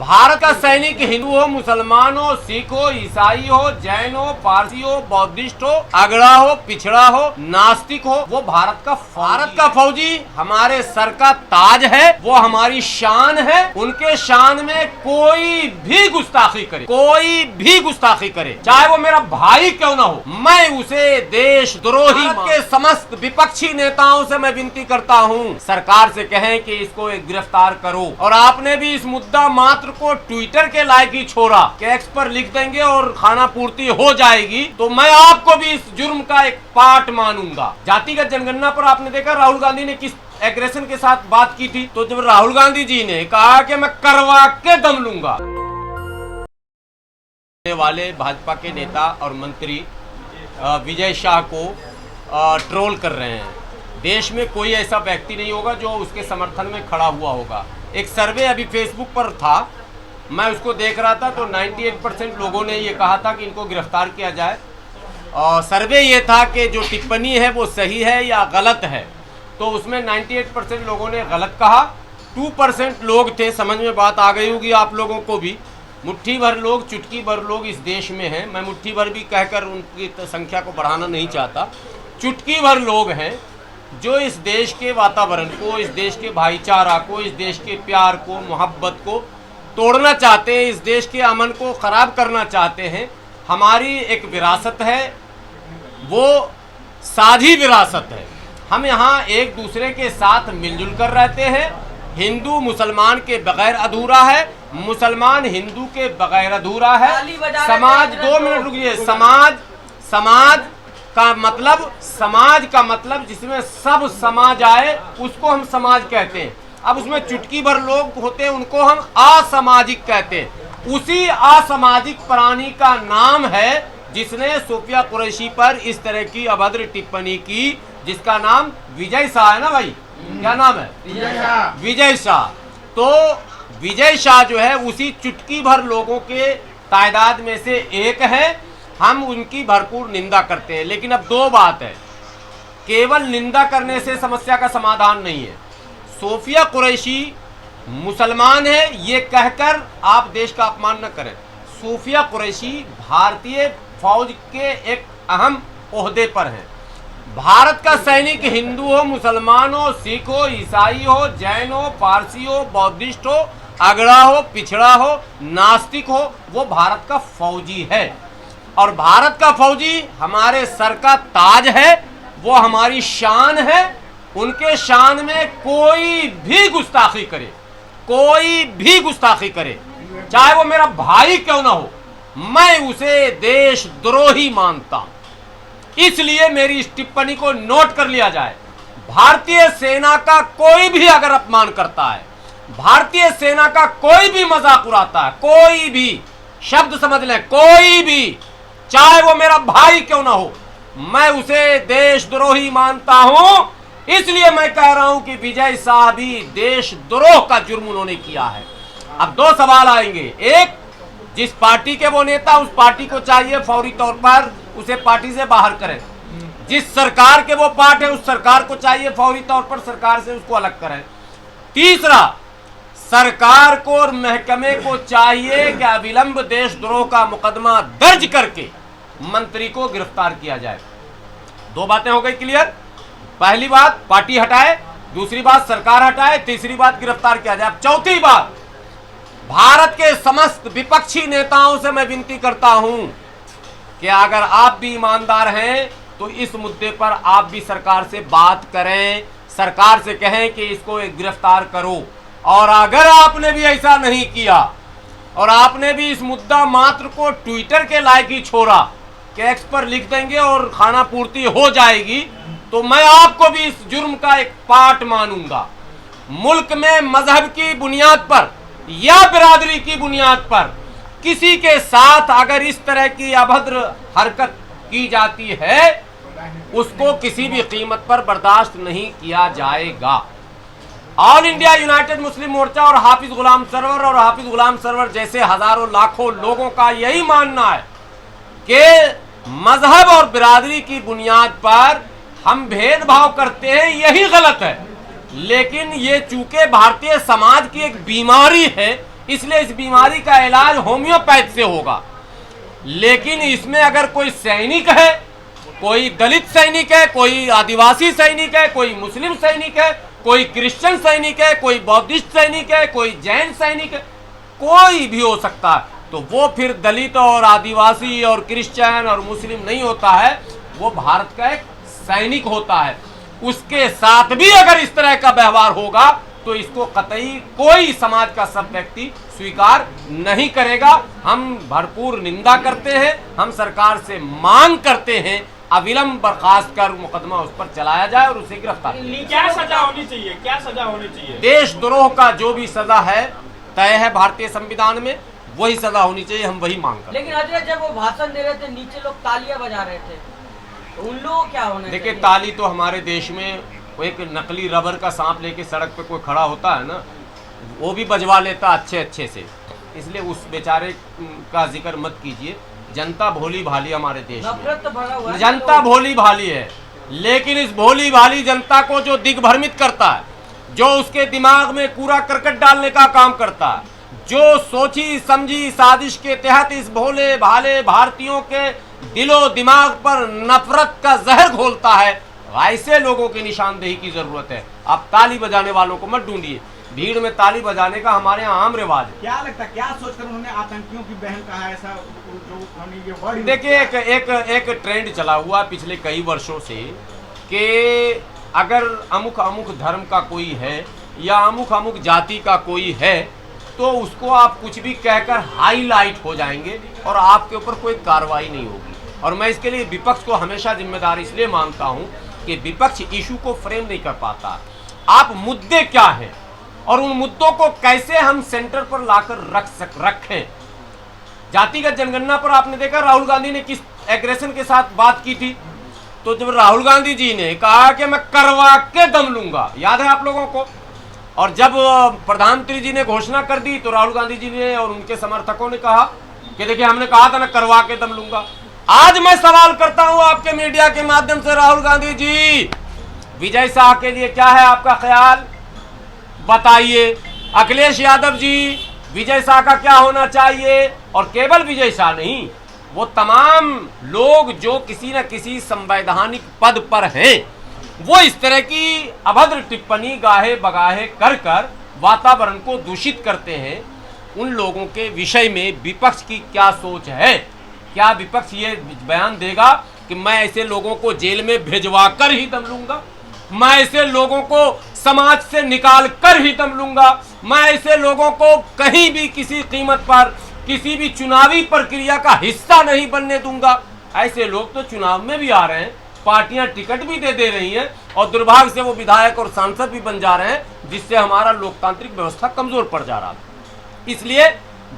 भारत का सैनिक हिंदू हो, मुसलमान हो, सिख हो, ईसाई हो, जैन हो, पारसी हो, बौद्धिस्ट हो, अगड़ा हो, पिछड़ा हो, नास्तिक हो, वो भारत का फौजी हमारे सर का ताज है। वो हमारी शान है। उनके शान में कोई भी गुस्ताखी करे, चाहे वो मेरा भाई क्यों ना हो, मैं उसे देशद्रोही के समस्त विपक्षी नेताओं से मैं विनती करता हूँ, सरकार से कहें कि इसको गिरफ्तार करो। और आपने भी इस मुद्दा मात्र को ट्विटर के लायक ही छोड़ा कि एक्स पर लिख देंगे और खाना पूर्ति हो जाएगी, तो मैं आपको भी इस जुर्म का एक पार्ट मानूंगा। जातिगत जनगणना पर आपने देखा राहुल गांधी ने किस एग्रेशन के साथ बात की थी। तो जब राहुल गांधी जी ने कहा कि मैं करवा के दम लूंगा, वाले भाजपा के नेता और मंत्री विजय शाह को ट्रोल कर रहे हैं। देश में कोई ऐसा व्यक्ति नहीं होगा जो उसके समर्थन में खड़ा हुआ होगा। एक सर्वे अभी फेसबुक पर था, मैं उसको देख रहा था, तो 98% लोगों ने ये कहा था कि इनको गिरफ्तार किया जाए। और सर्वे ये था कि जो टिप्पणी है वो सही है या गलत है, तो उसमें 98% लोगों ने गलत कहा। 2% लोग थे, समझ में बात आ गई होगी आप लोगों को भी। मुट्ठी भर लोग, चुटकी भर लोग इस देश में हैं। मैं मुट्ठी भर भी कहकर उनकी संख्या को बढ़ाना नहीं चाहता। चुटकी भर लोग हैं जो इस देश के वातावरण को, इस देश के भाईचारा को, इस देश के प्यार को, मोहब्बत को तोड़ना चाहते हैं, इस देश के अमन को ख़राब करना चाहते हैं। हमारी एक विरासत है, वो साझी विरासत है। हम यहाँ एक दूसरे के साथ मिलजुल कर रहते हैं। हिंदू मुसलमान के बगैर अधूरा है, मुसलमान हिंदू के बगैर अधूरा है। समाज, 2 मिनट रुकिए। समाज का मतलब जिसमें सब समाज आए उसको हम समाज कहते हैं। अब उसमें चुटकी भर लोग होते हैं, उनको हम असामाजिक कहते हैं। उसी असामाजिक प्राणी का नाम है जिसने सोफिया कुरैशी पर इस तरह की अभद्र टिप्पणी की, जिसका नाम विजय शाह है ना भाई, क्या नाम है? विजय शाह। तो विजय शाह जो है उसी चुटकी भर लोगों के तादाद में से एक है। हम उनकी भरपूर निंदा करते हैं। लेकिन अब 2 बात है, केवल निंदा करने से समस्या का समाधान नहीं है। सोफिया कुरैशी मुसलमान है ये कहकर आप देश का अपमान न करें। सोफिया कुरैशी भारतीय फौज के एक अहम ओहदे पर हैं। भारत का सैनिक हिंदू हो, मुसलमान हो, सिख हो, ईसाई हो, जैन हो, पारसी हो, बौद्धिस्ट हो, अगड़ा हो, पिछड़ा हो, नास्तिक हो, वो भारत का फौजी है। और भारत का फौजी हमारे सर का ताज है, वो हमारी शान है। उनके शान में कोई भी गुस्ताखी करे, चाहे वो मेरा भाई क्यों ना हो, मैं उसे देशद्रोही मानता हूं। इसलिए मेरी इस टिप्पणी को नोट कर लिया जाए। भारतीय सेना का कोई भी अगर अपमान करता है, भारतीय सेना का कोई भी मजाक उड़ाता है, कोई भी शब्द समझ लें, कोई भी, चाहे वो मेरा भाई क्यों ना हो, मैं उसे देशद्रोही मानता हूं। इसलिए मैं कह रहा हूं कि विजय शाह भी देशद्रोह का जुर्म उन्होंने किया है। अब 2 सवाल आएंगे। एक, जिस पार्टी के वो नेता, उस पार्टी को चाहिए फौरी तौर पर उसे पार्टी से बाहर करें। जिस सरकार के वो पार्ट है, उस सरकार को चाहिए फौरी तौर पर सरकार से उसको अलग करें। तीसरा, सरकार को और महकमे को चाहिए कि अविलंब देशद्रोह का मुकदमा दर्ज करके मंत्री को गिरफ्तार किया जाए। 2 बातें हो गई क्लियर। पहली बात पार्टी हटाए, दूसरी बात सरकार हटाए, तीसरी बात गिरफ्तार किया जाए। अब चौथी बात, भारत के समस्त विपक्षी नेताओं से मैं विनती करता हूं कि अगर आप भी ईमानदार हैं तो इस मुद्दे पर आप भी सरकार से बात करें, सरकार से कहें कि इसको गिरफ्तार करो। और अगर आपने भी ऐसा नहीं किया और आपने भी इस मुद्दा मात्र को ट्विटर के लायक ही छोड़ा कि एक्स पर लिख देंगे और खाना पूर्ति हो जाएगी, तो मैं आपको भी इस जुर्म का एक पार्ट मानूंगा। मुल्क में मजहब की बुनियाद पर या बिरादरी की बुनियाद पर किसी के साथ अगर इस तरह की अभद्र हरकत की जाती है, उसको किसी भी कीमत पर बर्दाश्त नहीं किया जाएगा। ऑल इंडिया यूनाइटेड मुस्लिम मोर्चा और हाफिज गुलाम सरवर जैसे हजारों लाखों लोगों का यही मानना है कि मजहब और बिरादरी की बुनियाद पर हम भेदभाव करते हैं, यही गलत है। लेकिन ये चूंकि भारतीय समाज की एक बीमारी है, इसलिए इस बीमारी का इलाज होम्योपैथ से होगा। लेकिन इसमें अगर कोई सैनिक है, कोई दलित सैनिक है, कोई आदिवासी सैनिक है, कोई मुस्लिम सैनिक है, कोई क्रिश्चियन सैनिक है, कोई बौद्धिस्ट सैनिक है, कोई जैन सैनिक है, कोई भी हो सकता है, तो वो फिर दलित और आदिवासी और क्रिश्चियन और मुस्लिम नहीं होता है, वो भारत का एक सैनिक होता है। उसके साथ भी अगर इस तरह का व्यवहार होगा तो इसको कतई कोई समाज का सब व्यक्ति स्वीकार नहीं करेगा। हम भरपूर निंदा करते हैं, हम सरकार से मांग करते हैं अविलंब बर्खास्त कर मुकदमा उस पर चलाया जाए और उसे गिरफ्तार किया जाए। क्या सजा होनी चाहिए, क्या सजा होनी चाहिए? देशद्रोह का जो भी सजा है तय है भारतीय संविधान में, वही सजा होनी चाहिए, हम वही मांग करते हैं। लेकिन अजय जब वो भाषण दे रहे थे नीचे लोग तालियां बजा रहे थे, तो उन लोगों क्या होना चाहिए? देखिए, ताली तो हमारे देश में वो एक नकली रबर का सांप लेके सड़क पे कोई खड़ा होता है ना, वो भी बजवा लेता अच्छे से, इसलिए उस बेचारे का जिक्र मत कीजिए। जनता भोली भाली हमारे देश में, नफरत तो भरा हुआ है, जनता भोली भाली है, लेकिन इस भोली भाली जनता को जो दिग्भ्रमित करता है, जो उसके दिमाग में कूड़ा करकट डालने का काम करता है, जो सोची समझी साजिश के तहत इस भोले भाले भारतीयों के दिलो दिमाग पर नफरत का जहर घोलता है, ऐसे लोगों की निशानदेही की जरूरत है। आप ताली बजाने वालों को मत ढूंढिए, भीड़ में ताली बजाने का हमारे यहाँ आम रिवाज है। क्या लगता है, क्या सोचकर उन्होंने आतंकियों की बहन कहा है, ऐसा जो उन्होंने ये वर्ड? देखिए, एक ट्रेंड चला हुआ पिछले कई वर्षों से कि अगर अमुक अमुक धर्म का कोई है या अमुक अमुक जाति का कोई है तो उसको आप कुछ भी कहकर हाईलाइट हो जाएंगे और आपके ऊपर कोई कार्रवाई नहीं होगी। और मैं इसके लिए विपक्ष को हमेशा जिम्मेदार इसलिए मानता हूं कि विपक्ष इशू को फ्रेम नहीं कर पाता। आप मुद्दे क्या हैं और उन मुद्दों को कैसे हम सेंटर पर लाकर रखें। जातिगत जनगणना पर आपने देखा राहुल गांधी ने किस एग्रेशन के साथ बात की थी। तो जब राहुल गांधी जी ने कहा कि मैं करवा के दम लूंगा, याद है आप लोगों को, और जब प्रधानमंत्री जी ने घोषणा कर दी तो राहुल गांधी जी ने और उनके समर्थकों ने कहा कि देखिए हमने कहा था ना करवा के दम लूंगा। आज मैं सवाल करता हूं आपके मीडिया के माध्यम से, राहुल गांधी जी, विजय शाह के लिए क्या है आपका ख्याल, बताइए। अखिलेश यादव जी, विजय शाह का क्या होना चाहिए। और केवल विजय शाह नहीं, वो तमाम लोग जो किसी न किसी संवैधानिक पद पर हैं, वो इस तरह की अभद्र टिप्पणी गाहे बगाहे कर कर वातावरण को दूषित करते हैं। उन लोगों के विषय में विपक्ष की क्या सोच है? क्या विपक्ष ये बयान देगा कि मैं ऐसे लोगों को जेल में भिजवा कर ही दम लूंगा, मैं ऐसे लोगों को समाज से निकाल कर ही दम लूंगा, मैं ऐसे लोगों को कहीं भी किसी कीमत पर किसी भी चुनावी प्रक्रिया का हिस्सा नहीं बनने दूंगा। ऐसे लोग तो चुनाव में भी आ रहे हैं, पार्टियां टिकट भी दे रही हैं और दुर्भाग्य से वो विधायक और सांसद भी बन जा रहे हैं, जिससे हमारा लोकतांत्रिक व्यवस्था कमजोर पड़ जा रहा है। इसलिए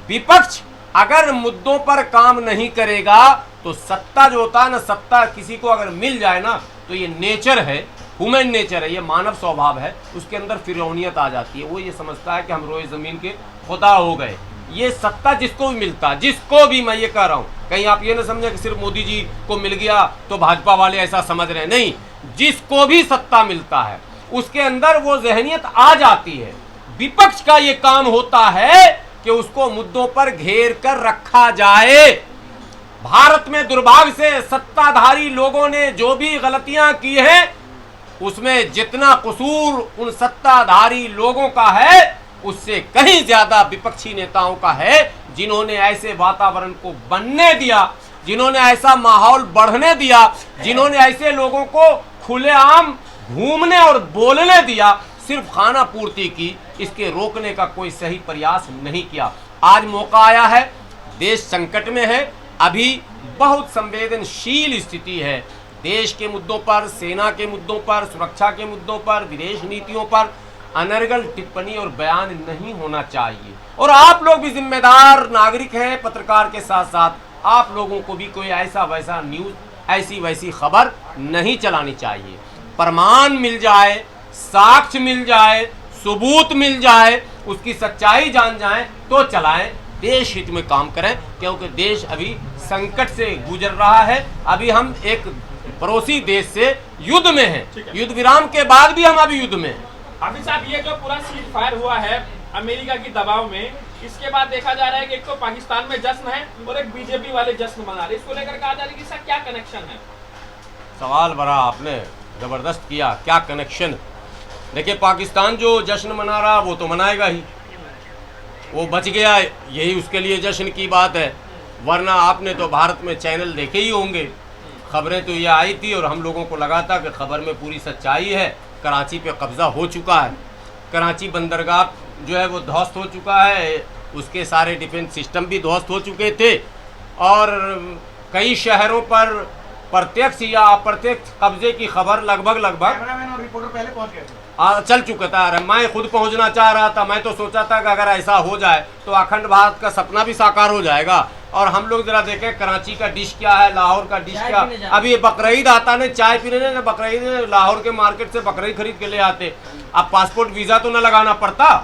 विपक्ष अगर मुद्दों पर काम नहीं करेगा तो सत्ता जो होता है ना, सत्ता किसी को अगर मिल जाए ना तो ये नेचर है, ह्यूमन नेचर है, ये मानव स्वभाव है, उसके अंदर फिरौनियत आ जाती है। वो ये समझता है कि हम रोए जमीन के खुदा हो गए। ये सत्ता जिसको भी मिलता, जिसको भी, मैं ये कह रहा हूं, कहीं आप ये ना समझे कि सिर्फ मोदी जी को मिल गया तो भाजपा वाले ऐसा समझ रहे हैं, नहीं, जिसको भी सत्ता मिलता है उसके अंदर वो जहनियत आ जाती है। विपक्ष का ये काम होता है कि उसको मुद्दों पर घेर कर रखा जाए। भारत में दुर्भाग्य से सत्ताधारी लोगों ने जो भी गलतियां की हैं, उसमें जितना कसूर उन सत्ताधारी लोगों का है उससे कहीं ज्यादा विपक्षी नेताओं का है, जिन्होंने ऐसे वातावरण को बनने दिया, जिन्होंने ऐसा माहौल बढ़ने दिया, जिन्होंने ऐसे लोगों को खुलेआम घूमने और बोलने दिया, सिर्फ खाना पूर्ति की, इसके रोकने का कोई सही प्रयास नहीं किया। आज मौका आया है, देश संकट में है, अभी बहुत संवेदनशील स्थिति है। देश के मुद्दों पर, सेना के मुद्दों पर, सुरक्षा के मुद्दों पर, विदेश नीतियों पर अनर्गल टिप्पणी और बयान नहीं होना चाहिए। और आप लोग भी जिम्मेदार नागरिक हैं, पत्रकार के साथ साथ आप लोगों को भी कोई ऐसा वैसा न्यूज, ऐसी वैसी खबर नहीं चलानी चाहिए। प्रमाण मिल जाए, साक्ष्य मिल जाए, सबूत मिल जाए, उसकी सच्चाई जान जाए तो चलाएं, देश हित में काम करें, क्योंकि देश अभी संकट से गुजर रहा है। अभी हम एक पड़ोसी देश से युद्ध में हैं, युद्ध विराम के बाद भी हम अभी युद्ध में हैं। हाफिज साहब, ये जो पूरा सीज फायर हुआ है अमेरिका की दबाव में, इसके बाद देखा जा रहा है कि एक तो पाकिस्तान में जश्न है और एक बीजेपी वाले जश्न मना रहे, इसको लेकर कहा जा रहा है कि इसका क्या कनेक्शन है? सवाल बड़ा आपने ज़बरदस्त किया, क्या कनेक्शन? देखिए, पाकिस्तान जो जश्न मना रहा वो तो मनाएगा ही, वो बच गया, यही उसके लिए जश्न की बात है। वरना आपने तो भारत में चैनल देखे ही होंगे, खबरें तो ये आई थी और हम लोगों को लगा था कि खबर में पूरी सच्चाई है। कराची पे कब्ज़ा हो चुका है, कराची बंदरगाह जो है वो ध्वस्त हो चुका है, उसके सारे डिफेंस सिस्टम भी ध्वस्त हो चुके थे और कई शहरों पर प्रत्यक्ष या अप्रत्यक्ष कब्जे की खबर लगभग कैमरामैन और रिपोर्टर पहले पहुंच गए थे। चल चुका था। मैं खुद पहुंचना चाह रहा था, मैं तो सोचा था कि अगर ऐसा हो जाए तो अखंड भारत का सपना भी साकार हो जाएगा। और हम लोग जरा देखें कराची का डिश क्या है, लाहौर का डिश क्या। अभी बकरीद आता ने चाय पीने ने, बकरीद लाहौर के मार्केट से बकरीद खरीद के ले आते। अब पासपोर्ट वीज़ा तो न लगाना पड़ता,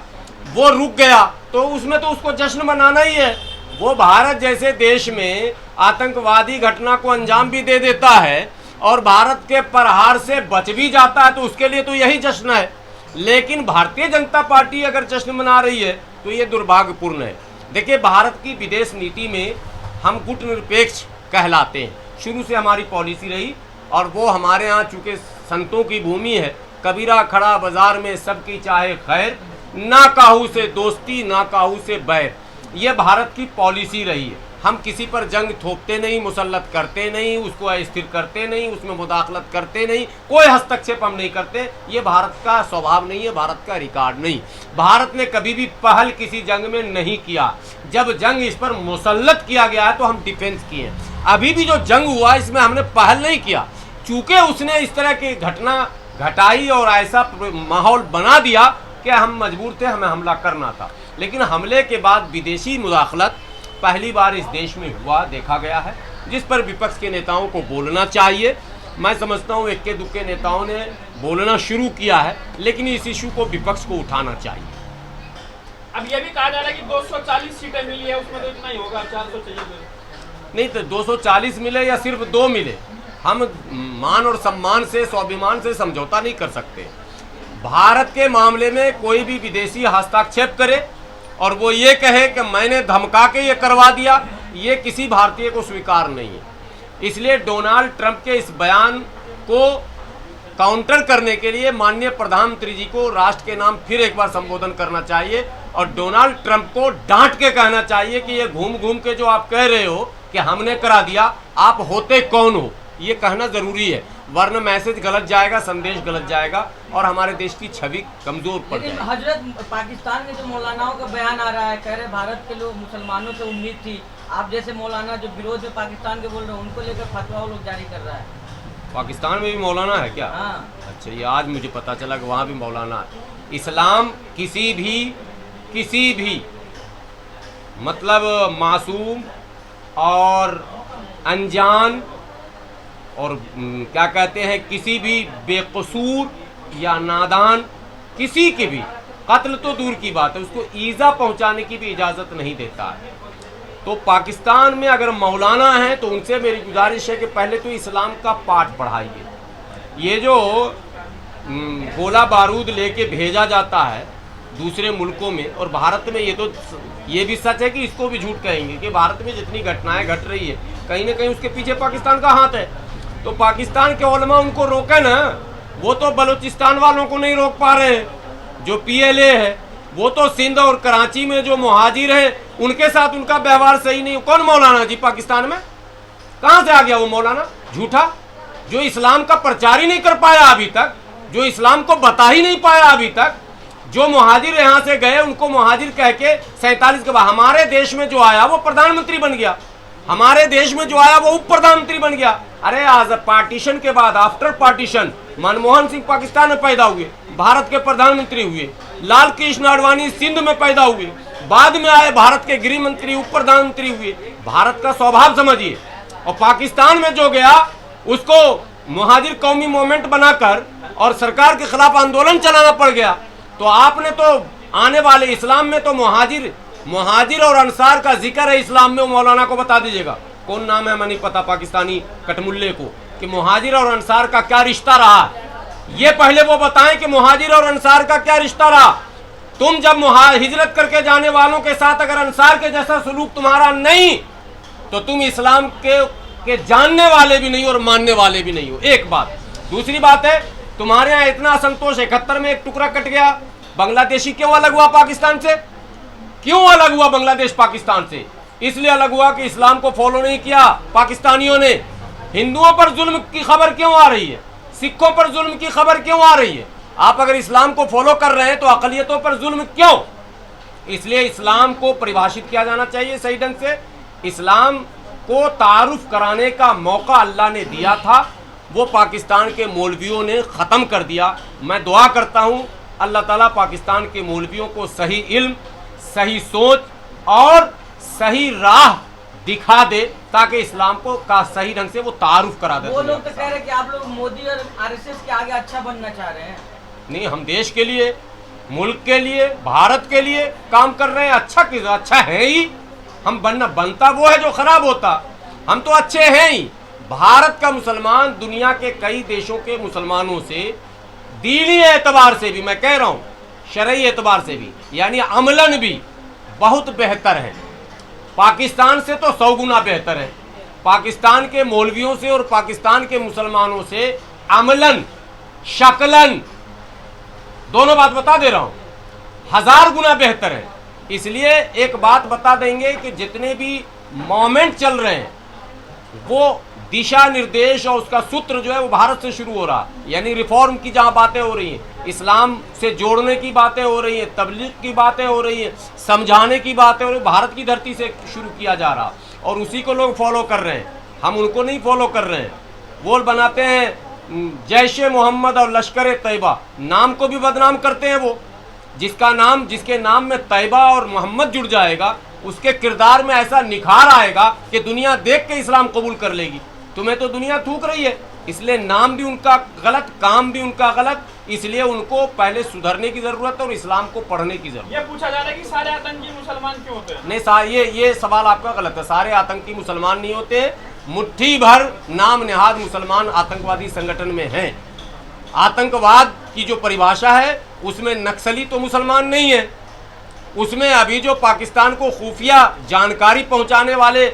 वो रुक गया तो उसमें तो उसको जश्न मनाना ही है। वो भारत जैसे देश में आतंकवादी घटना को अंजाम भी दे देता है और भारत के प्रहार से बच भी जाता है, तो उसके लिए तो यही जश्न है। लेकिन भारतीय जनता पार्टी अगर जश्न मना रही है तो ये दुर्भाग्यपूर्ण है। देखिए, भारत की विदेश नीति में हम गुटनिरपेक्ष कहलाते हैं, शुरू से हमारी पॉलिसी रही और वो हमारे यहाँ चूँकि संतों की भूमि है, कबीरा खड़ा बाजार में सबकी चाहे खैर, ना काहू से दोस्ती ना काहू से बैर, ये भारत की पॉलिसी रही है। हम किसी पर जंग थोपते नहीं, मुसल्लत करते नहीं, उसको अस्थिर करते नहीं, उसमें मुदाखलत करते नहीं, कोई हस्तक्षेप हम नहीं करते। ये भारत का स्वभाव नहीं है, भारत का रिकॉर्ड नहीं। भारत ने कभी भी पहल किसी जंग में नहीं किया। जब जंग इस पर मुसल्लत किया गया है तो हम डिफेंस किए। अभी भी जो जंग हुआ इसमें हमने पहल नहीं किया, चूँकि उसने इस तरह की घटना घटाई और ऐसा माहौल बना दिया कि हम मजबूर थे, हमें हमला करना था। लेकिन हमले के बाद विदेशी मुदाखलत पहली बार इस देश में हुआ देखा गया है, जिस पर विपक्ष के नेताओं को बोलना चाहिए। मैं समझता हूँ इक्के दुक्के नेताओं ने बोलना शुरू किया है, लेकिन इस इशू को विपक्ष को उठाना चाहिए। अब ये भी कहा जा रहा है कि 240 सीटें मिली है, उसमें तो इतना ही होगा, 400 चाहिए। नहीं तो 240 मिले या सिर्फ 2 मिले, हम मान और सम्मान से, स्वाभिमान से समझौता नहीं कर सकते। भारत के मामले में कोई भी विदेशी हस्तक्षेप करे और वो ये कहे कि मैंने धमका के ये करवा दिया, ये किसी भारतीय को स्वीकार नहीं है। इसलिए डोनाल्ड ट्रंप के इस बयान को काउंटर करने के लिए माननीय प्रधानमंत्री जी को राष्ट्र के नाम फिर एक बार संबोधन करना चाहिए और डोनाल्ड ट्रंप को डांट के कहना चाहिए कि ये घूम घूम के जो आप कह रहे हो कि हमने करा दिया, आप होते कौन हो, ये कहना जरूरी है। वरना मैसेज गलत जाएगा, संदेश गलत जाएगा और हमारे देश की छवि कमजोर पड़ जाएगी। लेकिन हजरत, पाकिस्तान के जो मौलानाओं का बयान आ रहा है, कह रहे भारत के लोग मुसलमानों से उम्मीद थी, आप जैसे मौलाना जो विरोध में पाकिस्तान के बोल रहे हैं उनको लेकर फतवा वो लोग जारी कर रहा है। पाकिस्तान में भी मौलाना है क्या? हाँ। अच्छा, ये आज मुझे पता चला कि वहाँ भी मौलाना है। इस्लाम किसी भी मतलब मासूम और अनजान और क्या कहते हैं, किसी भी बेकसूर या नादान किसी के भी कत्ल तो दूर की बात है, उसको ईजा पहुंचाने की भी इजाज़त नहीं देता है। तो पाकिस्तान में अगर मौलाना है तो उनसे मेरी गुजारिश है कि पहले तो इस्लाम का पाठ पढ़ाइए। ये जो गोला बारूद लेके भेजा जाता है दूसरे मुल्कों में और भारत में, ये भी सच है कि इसको भी झूठ कहेंगे कि भारत में जितनी घटनाएं घट रही है कहीं ना कहीं उसके पीछे पाकिस्तान का हाथ है। तो पाकिस्तान के उलमा उनको रोके ना, वो तो बलूचिस्तान वालों को नहीं रोक पा रहे हैं। जो PLA है वो तो सिंध और कराची में जो मुहाजिर है उनके साथ उनका व्यवहार सही नहीं। कौन मौलाना जी पाकिस्तान में? कहाँ से आ गया वो मौलाना झूठा, जो इस्लाम का प्रचार ही नहीं कर पाया अभी तक, जो इस्लाम को बता ही नहीं पाया अभी तक। जो मुहाजिर यहाँ से गए उनको मुहाजिर कह के 47 के बाद हमारे देश में जो आया वो प्रधानमंत्री बन गया, हमारे देश में जो आया वो उप प्रधानमंत्री बन गया। अरे आज पार्टीशन के बाद, आफ्टर पार्टीशन, मनमोहन सिंह पाकिस्तान में पैदा हुए, भारत के प्रधानमंत्री हुए, लाल कृष्ण आडवाणी सिंध में पैदा हुए, बाद में आए भारत के गृह मंत्री, उप प्रधानमंत्री हुए। भारत का स्वभाव समझिए। और पाकिस्तान में जो गया उसको मुहाजिर कौमी मूवमेंट बनाकर और सरकार के खिलाफ आंदोलन चलाना पड़ गया। तो आपने तो आने वाले इस्लाम में तो मुहाजिर और अंसार का जिक्र है इस्लाम में, मौलाना को बता दीजिएगा कौन नाम है, हमें नहीं पता पाकिस्तानी कटमुल्ले को, कि मुहाजिर और अंसार का क्या रिश्ता रहा। ये पहले वो बताएं कि मुहाजिर और अंसार का क्या रिश्ता रहा। तुम जब हिजरत करके जाने वालों के साथ अगर अंसार के जैसा सलूक तुम्हारा नहीं, तो तुम इस्लाम के जानने वाले भी नहीं और मानने वाले भी नहीं हो। एक बात। दूसरी बात है, तुम्हारे यहाँ इतना असंतोष, 71 में एक टुकड़ा कट गया, बांग्लादेशी क्यों अलग हुआ पाकिस्तान से? क्यों अलग हुआ बांग्लादेश पाकिस्तान से? इसलिए अलग हुआ कि इस्लाम को फॉलो नहीं किया पाकिस्तानियों ने। हिंदुओं पर जुल्म की खबर क्यों आ रही है? सिखों पर जुल्म की खबर क्यों आ रही है? आप अगर इस्लाम को फॉलो कर रहे हैं तो अकलियतों पर जुल्म क्यों? इसलिए इस्लाम को परिभाषित किया जाना चाहिए सही ढंग से। इस्लाम को तारुफ कराने का मौका अल्लाह ने दिया था, वो पाकिस्तान के मौलवियों ने ख़त्म कर दिया। मैं दुआ करता हूँ अल्लाह ताला पाकिस्तान के मौलवियों को सही इल्म, सही सोच और सही राह दिखा दे, ताकि इस्लाम को का सही ढंग से वो तारुफ करा दे। वो लोग तो कह रहे हैं कि आप लोग मोदी और आरएसएस के आगे अच्छा बनना चाह रहे हैं। नहीं, हम देश के लिए, मुल्क के लिए, भारत के लिए काम कर रहे हैं। अच्छा है ही। हम बनता वो है जो खराब होता। हम तो अच्छे हैं ही। भारत का मुसलमान दुनिया के कई देशों के मुसलमानों से दीनी एतबार से भी, मैं कह रहा हूँ शरई एतबार से भी, यानी अमलन भी बहुत बेहतर है। पाकिस्तान से तो 100 गुना बेहतर है। पाकिस्तान के मौलवियों से और पाकिस्तान के मुसलमानों से अमलन, शक्लन, दोनों बात बता दे रहा हूं, 1000 गुना बेहतर है। इसलिए एक बात बता देंगे कि जितने भी मोमेंट चल रहे हैं वो दिशा निर्देश और उसका सूत्र जो है वो भारत से शुरू हो रहा है। यानी रिफॉर्म की जहां बातें हो रही हैं, इस्लाम से जोड़ने की बातें हो रही हैं, तबलीग की बातें हो रही हैं, समझाने की बातें हो रही हैं, भारत की धरती से शुरू किया जा रहा और उसी को लोग फॉलो कर रहे हैं। हम उनको नहीं फॉलो कर रहे हैं। वो बनाते हैं जैश मोहम्मद और लश्कर तैयबा, नाम को भी बदनाम करते हैं। वो जिसके नाम में तैयबा और मोहम्मद जुड़ जाएगा, उसके किरदार में ऐसा निखार आएगा कि दुनिया देख के इस्लाम कबूल कर लेगी। तुम्हें तो दुनिया थूक रही है, इसलिए नाम भी उनका गलत, काम भी उनका गलत। इसलिए उनको पहले सुधरने की जरूरत है और इस्लाम को पढ़ने की जरूरत है। ये पूछा जा रहा है कि सारे आतंकी मुसलमान क्यों होते हैं? नहीं, ये सवाल आपका गलत है। सारे आतंकी मुसलमान नहीं होते। मुट्ठी भर नाम नेहाद मुसलमान आतंकवादी संगठन में हैं। आतंकवाद की जो परिभाषा है उसमें नक्सली तो मुसलमान नहीं है। उसमें अभी जो पाकिस्तान को खुफिया जानकारी पहुंचाने वाले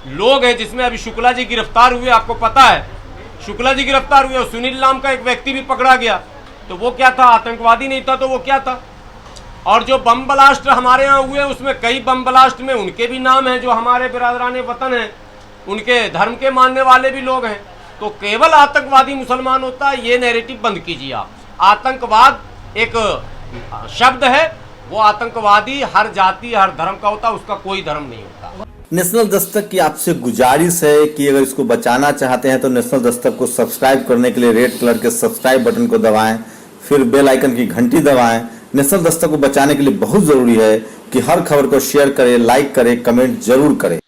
लोग हैं, जिसमें अभी शुक्ला जी गिरफ्तार हुए, आपको पता है शुक्ला जी गिरफ्तार हुए और सुनील नाम का एक व्यक्ति भी पकड़ा गया। तो वो क्या था? आतंकवादी नहीं था तो वो क्या था? और जो बम ब्लास्ट हमारे यहाँ हुए उसमें कई बम ब्लास्ट में उनके भी नाम हैं जो हमारे बिरादरान वतन हैं, उनके धर्म के मानने वाले भी लोग हैं। तो केवल आतंकवादी मुसलमान होता है, ये नैरेटिव बंद कीजिए आप। आतंकवाद एक शब्द है, वो आतंकवादी हर जाति हर धर्म का होता है, उसका कोई धर्म नहीं होता। नेशनल दस्तक की आपसे गुजारिश है कि अगर इसको बचाना चाहते हैं तो नेशनल दस्तक को सब्सक्राइब करने के लिए रेड कलर के सब्सक्राइब बटन को दबाएं, फिर बेल आइकन की घंटी दबाएं। नेशनल दस्तक को बचाने के लिए बहुत जरूरी है कि हर खबर को शेयर करें, लाइक करें, कमेंट जरूर करें।